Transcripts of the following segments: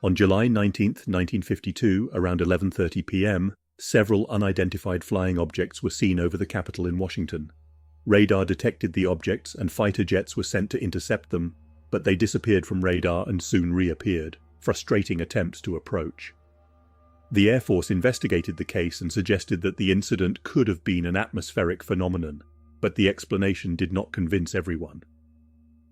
On July 19, 1952, around 11:30 p.m., several unidentified flying objects were seen over the Capitol in Washington. Radar detected the objects and fighter jets were sent to intercept them, but they disappeared from radar and soon reappeared, frustrating attempts to approach. The Air Force investigated the case and suggested that the incident could have been an atmospheric phenomenon, but the explanation did not convince everyone.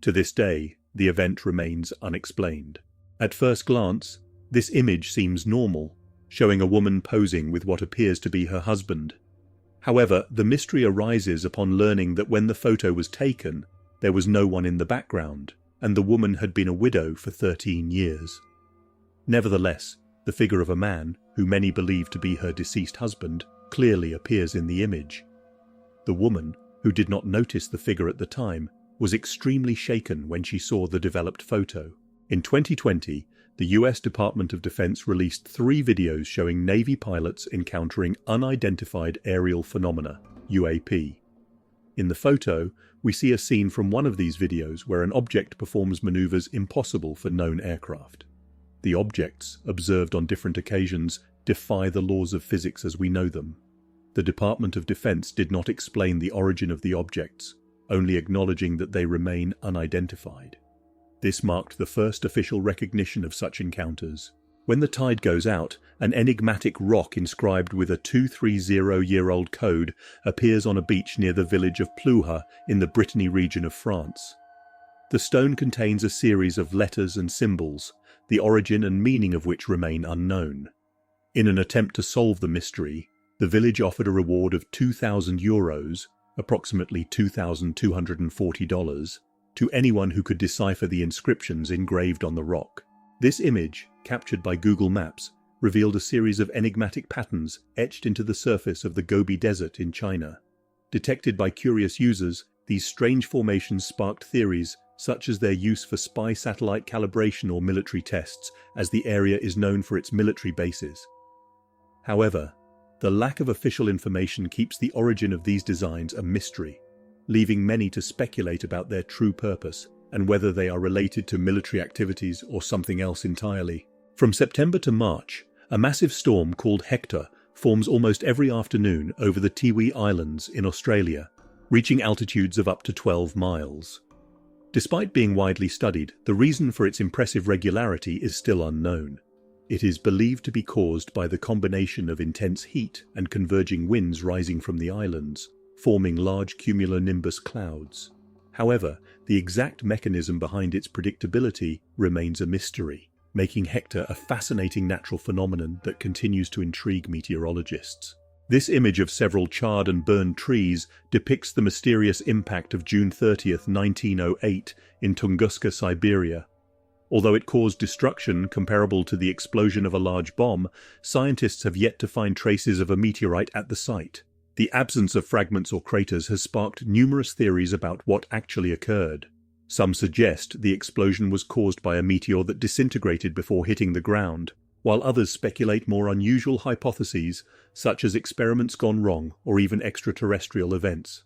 To this day, the event remains unexplained. At first glance, this image seems normal, showing a woman posing with what appears to be her husband. However, the mystery arises upon learning that when the photo was taken, there was no one in the background, and the woman had been a widow for 13 years. Nevertheless, the figure of a man, who many believe to be her deceased husband, clearly appears in the image. The woman, who did not notice the figure at the time, was extremely shaken when she saw the developed photo. In 2020, the US Department of Defense released 3 videos showing Navy pilots encountering unidentified aerial phenomena, UAP. In the photo, we see a scene from one of these videos where an object performs maneuvers impossible for known aircraft. The objects, observed on different occasions, defy the laws of physics as we know them. The Department of Defense did not explain the origin of the objects, only acknowledging that they remain unidentified. This marked the first official recognition of such encounters. When the tide goes out, an enigmatic rock inscribed with a 230-year-old code appears on a beach near the village of Pluha in the Brittany region of France. The stone contains a series of letters and symbols, the origin and meaning of which remain unknown. In an attempt to solve the mystery, the village offered a reward of €2,000, approximately $2,240, to anyone who could decipher the inscriptions engraved on the rock. This image, captured by Google Maps, revealed a series of enigmatic patterns etched into the surface of the Gobi Desert in China. Detected by curious users, these strange formations sparked theories such as their use for spy satellite calibration or military tests, as the area is known for its military bases. However, the lack of official information keeps the origin of these designs a mystery, leaving many to speculate about their true purpose and whether they are related to military activities or something else entirely. From September to March, a massive storm called Hector forms almost every afternoon over the Tiwi Islands in Australia, reaching altitudes of up to 12 miles. Despite being widely studied, the reason for its impressive regularity is still unknown. It is believed to be caused by the combination of intense heat and converging winds rising from the islands, forming large cumulonimbus clouds. However, the exact mechanism behind its predictability remains a mystery, making Hector a fascinating natural phenomenon that continues to intrigue meteorologists. This image of several charred and burned trees depicts the mysterious impact of June 30, 1908, in Tunguska, Siberia. Although it caused destruction comparable to the explosion of a large bomb, scientists have yet to find traces of a meteorite at the site. The absence of fragments or craters has sparked numerous theories about what actually occurred. Some suggest the explosion was caused by a meteor that disintegrated before hitting the ground, while others speculate more unusual hypotheses, such as experiments gone wrong or even extraterrestrial events.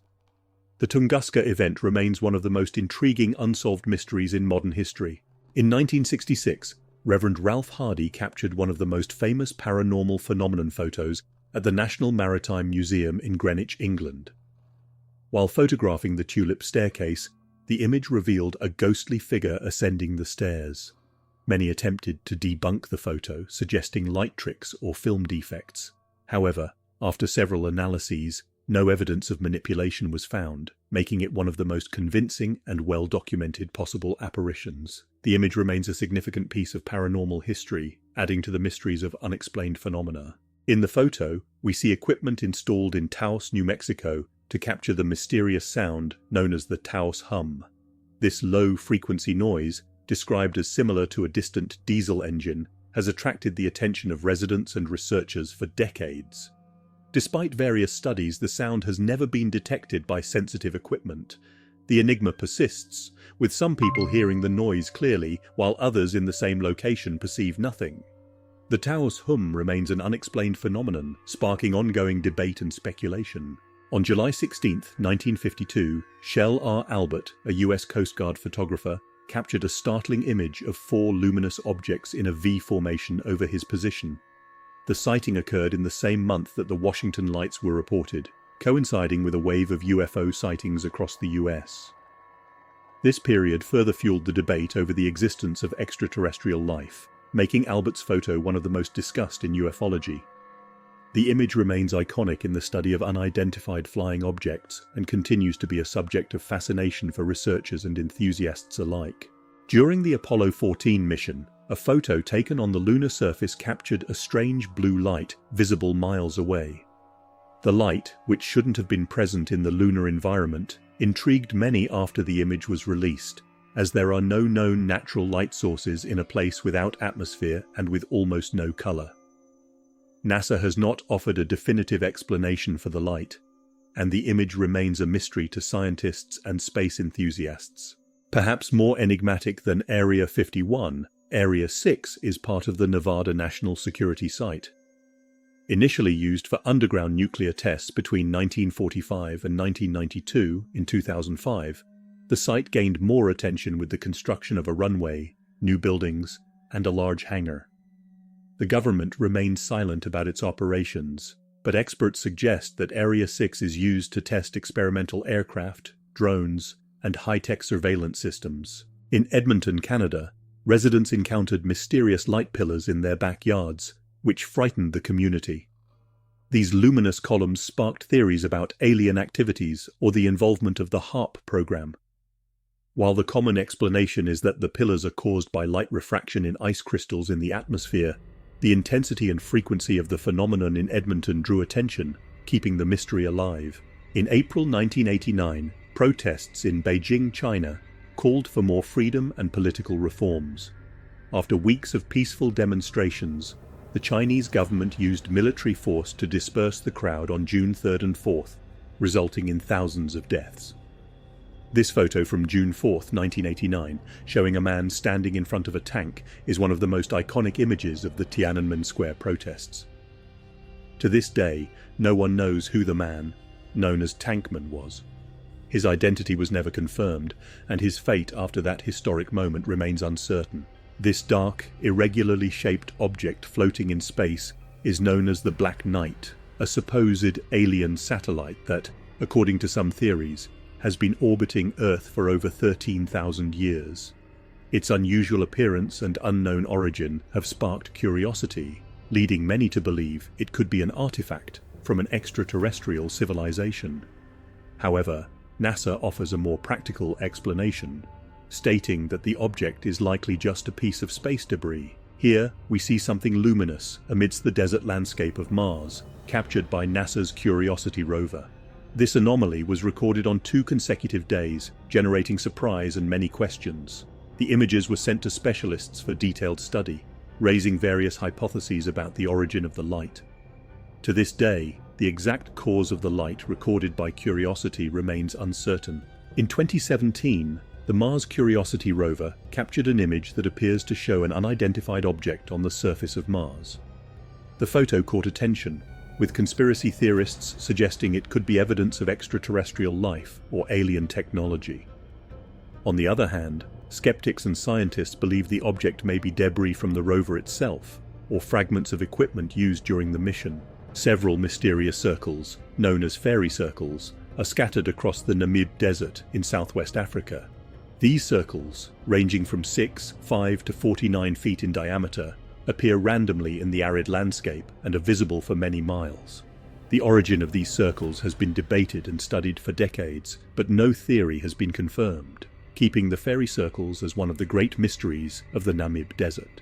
The Tunguska event remains one of the most intriguing unsolved mysteries in modern history. In 1966, Reverend Ralph Hardy captured one of the most famous paranormal phenomenon photos at the National Maritime Museum in Greenwich, England. While photographing the Tulip Staircase, the image revealed a ghostly figure ascending the stairs. Many attempted to debunk the photo, suggesting light tricks or film defects. However, after several analyses, no evidence of manipulation was found, making it one of the most convincing and well-documented possible apparitions. The image remains a significant piece of paranormal history, adding to the mysteries of unexplained phenomena. In the photo, we see equipment installed in Taos, New Mexico, to capture the mysterious sound known as the Taos hum. This low-frequency noise, described as similar to a distant diesel engine, has attracted the attention of residents and researchers for decades. Despite various studies, the sound has never been detected by sensitive equipment. The enigma persists, with some people hearing the noise clearly, while others in the same location perceive nothing. The Taos hum remains an unexplained phenomenon, sparking ongoing debate and speculation. On July 16, 1952, Shell R. Albert, a US Coast Guard photographer, captured a startling image of 4 luminous objects in a V formation over his position. The sighting occurred in the same month that the Washington lights were reported, coinciding with a wave of UFO sightings across the US. This period further fueled the debate over the existence of extraterrestrial life, making Albert's photo one of the most discussed in ufology. The image remains iconic in the study of unidentified flying objects and continues to be a subject of fascination for researchers and enthusiasts alike. During the Apollo 14 mission, a photo taken on the lunar surface captured a strange blue light visible miles away. The light, which shouldn't have been present in the lunar environment, intrigued many after the image was released, as there are no known natural light sources in a place without atmosphere and with almost no color. NASA has not offered a definitive explanation for the light, and the image remains a mystery to scientists and space enthusiasts. Perhaps more enigmatic than Area 51, Area 6 is part of the Nevada National Security Site. Initially used for underground nuclear tests between 1945 and 1992 in 2005, the site gained more attention with the construction of a runway, new buildings, and a large hangar. The government remains silent about its operations, but experts suggest that Area 6 is used to test experimental aircraft, drones, and high-tech surveillance systems. In Edmonton, Canada, residents encountered mysterious light pillars in their backyards, which frightened the community. These luminous columns sparked theories about alien activities or the involvement of the HARP program. While the common explanation is that the pillars are caused by light refraction in ice crystals in the atmosphere, the intensity and frequency of the phenomenon in Edmonton drew attention, keeping the mystery alive. In April 1989, protests in Beijing, China, called for more freedom and political reforms. After weeks of peaceful demonstrations, the Chinese government used military force to disperse the crowd on June 3rd and 4th, resulting in thousands of deaths. This photo from June 4th, 1989, showing a man standing in front of a tank, is one of the most iconic images of the Tiananmen Square protests. To this day, no one knows who the man, known as Tankman, was. His identity was never confirmed, and his fate after that historic moment remains uncertain. This dark, irregularly shaped object floating in space is known as the Black Knight, a supposed alien satellite that, according to some theories, has been orbiting Earth for over 13,000 years. Its unusual appearance and unknown origin have sparked curiosity, leading many to believe it could be an artifact from an extraterrestrial civilization. However, NASA offers a more practical explanation, stating that the object is likely just a piece of space debris. Here, we see something luminous amidst the desert landscape of Mars, captured by NASA's Curiosity rover. This anomaly was recorded on 2 consecutive days, generating surprise and many questions. The images were sent to specialists for detailed study, raising various hypotheses about the origin of the light. To this day, the exact cause of the light recorded by Curiosity remains uncertain. In 2017, the Mars Curiosity rover captured an image that appears to show an unidentified object on the surface of Mars. The photo caught attention, with conspiracy theorists suggesting it could be evidence of extraterrestrial life or alien technology. On the other hand, skeptics and scientists believe the object may be debris from the rover itself, or fragments of equipment used during the mission. Several mysterious circles, known as fairy circles, are scattered across the Namib Desert in southwest Africa. These circles, ranging from 6, 5 to 49 feet in diameter, appear randomly in the arid landscape and are visible for many miles. The origin of these circles has been debated and studied for decades, but no theory has been confirmed, keeping the fairy circles as one of the great mysteries of the Namib Desert.